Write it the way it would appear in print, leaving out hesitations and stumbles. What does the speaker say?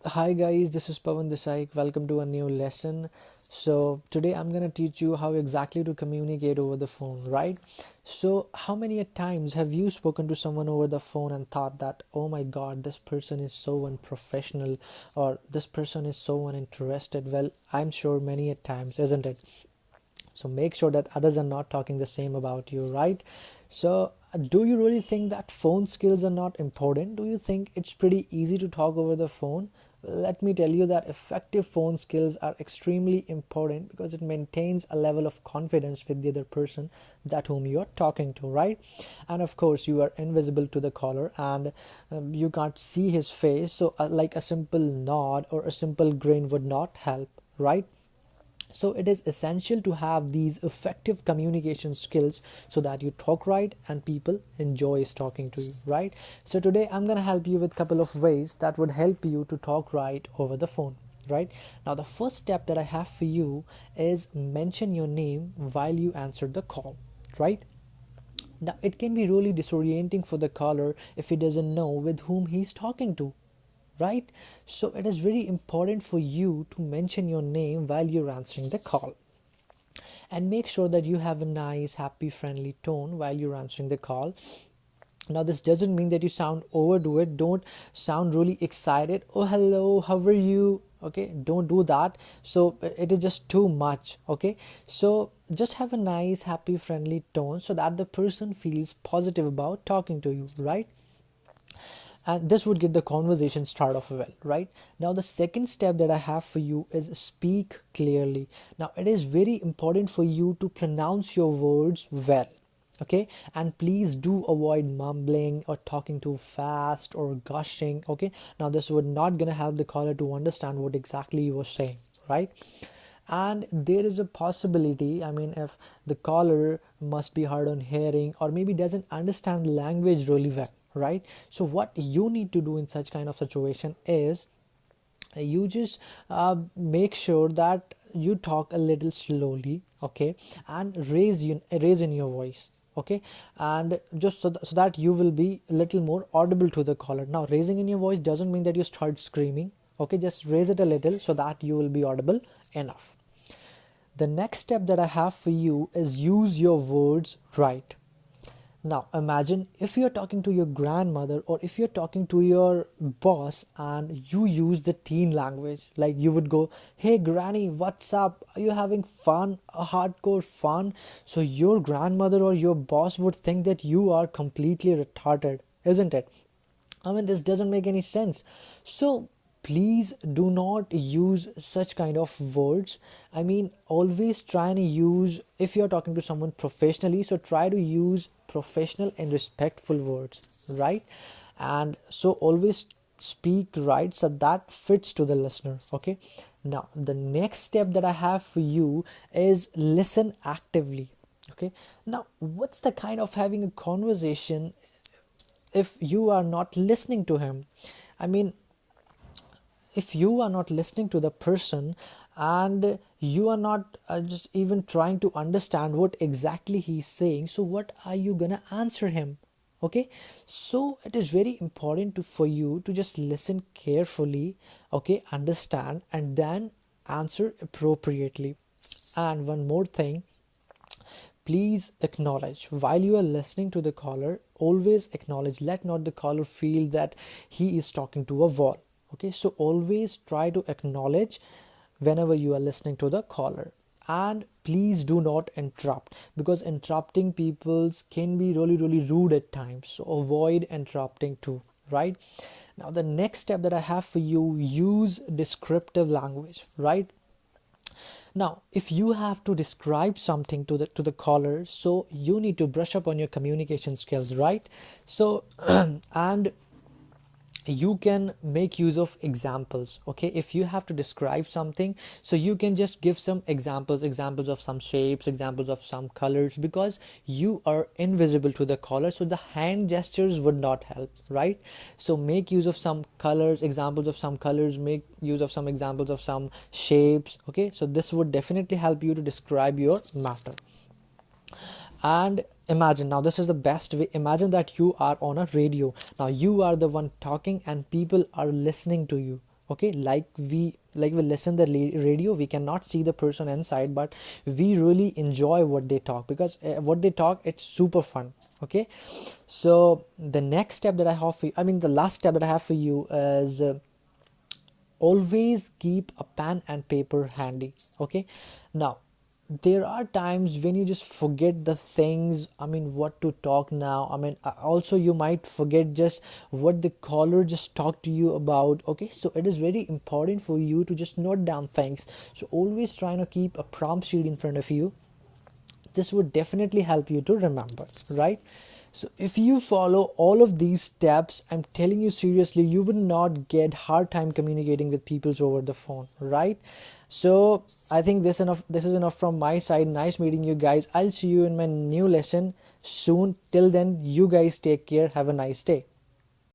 Hi guys, this is Pawan Desai. Welcome to a new lesson. So today I'm gonna teach you how exactly to communicate over the phone, right? So how many times have you spoken to someone over the phone and thought that, oh my God, this person is so unprofessional or this person is so uninterested? Well, I'm sure many a times, isn't it? So make sure that others are not talking the same about you, right? So do you really think that phone skills are not important? Do you think it's pretty easy to talk over the phone? Well, let me tell you that effective phone skills are extremely important because it maintains a level of confidence with the other person that whom you are talking to, right? And of course you are invisible to the caller, and you can't see his face, so like a simple nod or a simple grin would not help, right? So it is essential to have these effective communication skills so that you talk right and people enjoys talking to you, right? So today I'm going to help you with a couple of ways that would help you to talk right over the phone, right? Now the first step that I have for you is mention your name while you answer the call, right? Now it can be really disorienting for the caller if he doesn't know with whom he's talking to, right? So it is very important for you to mention your name while you're answering the call, and make sure that you have a nice, happy, friendly tone while you're answering the call. Now this doesn't mean that you sound overdo it. Don't sound really excited. Oh, hello, how are you? Okay, don't do that. So it is just too much. Okay, so just have a nice, happy, friendly tone so that the person feels positive about talking to you, right? And this would get the conversation start off well, right? Now the second step that I have for you is speak clearly. Now it is very important for you to pronounce your words well, okay? And please do avoid mumbling or talking too fast or gushing, okay? Now this would not gonna help the caller to understand what exactly you were saying, right? And there is a possibility, I mean, if the caller must be hard on hearing or maybe doesn't understand language really well, right? So what you need to do in such kind of situation is you just make sure that you talk a little slowly, okay? And raise in your voice, okay? And just so that you will be a little more audible to the caller. Now raising in your voice doesn't mean that you start screaming, okay? Just raise it a little so that you will be audible enough. The next step that I have for you is use your words right. Now imagine if you're talking to your grandmother or if you're talking to your boss and you use the teen language, like you would go, hey granny, what's up? Are you having fun? A hardcore fun? So your grandmother or your boss would think that you are completely retarded, isn't it? I mean, this doesn't make any sense. So please do not use such kind of words. I mean, always try and use, if you're talking to someone professionally, so try to use professional and respectful words, right? And so always speak right so that fits to the listener, okay? Now the next step that I have for you is listen actively, okay? Now what's the kind of having a conversation if you are not listening to him? I mean, if you are not listening to the person and you are not just even trying to understand what exactly he's saying, so what are you gonna answer him? Okay, so it is very important for you to just listen carefully, okay, understand, and then answer appropriately. And one more thing, please acknowledge while you are listening to the caller. Always acknowledge. Let not the caller feel that he is talking to a wall. Okay, so always try to acknowledge whenever you are listening to the caller. And please do not interrupt, because interrupting people's can be really rude at times. So avoid interrupting too, right? Now the next step that I have for you, use descriptive language, right? Now, if you have to describe something to the caller, so you need to brush up on your communication skills, right? So, and you can make use of examples, okay? If you have to describe something, so you can just give some examples of some shapes, examples of some colors, because you are invisible to the caller, so the hand gestures would not help, right? So make use of some colors, examples of some colors, make use of some examples of some shapes, okay? So this would definitely help you to describe your matter. And imagine, now this is the best way, imagine that you are on a radio. Now you are the one talking and people are listening to you, okay, like we listen the radio, we cannot see the person inside, but we really enjoy what they talk, because what they talk, it's super fun. Okay, so the next step that I have for you, the last step that I have for you is always keep a pen and paper handy. Okay, now there are times when you just forget the things, what to talk now. Also you might forget just what the caller just talked to you about. Okay, so it is very important for you to just note down things. So always try to keep a prompt sheet in front of you. This would definitely help you to remember, right? So if you follow all of these steps, I'm telling you seriously, you would not get hard time communicating with people over the phone, right? So I think this is enough from my side. Nice meeting you guys. I'll see you in my new lesson soon. Till then, you guys take care. Have a nice day.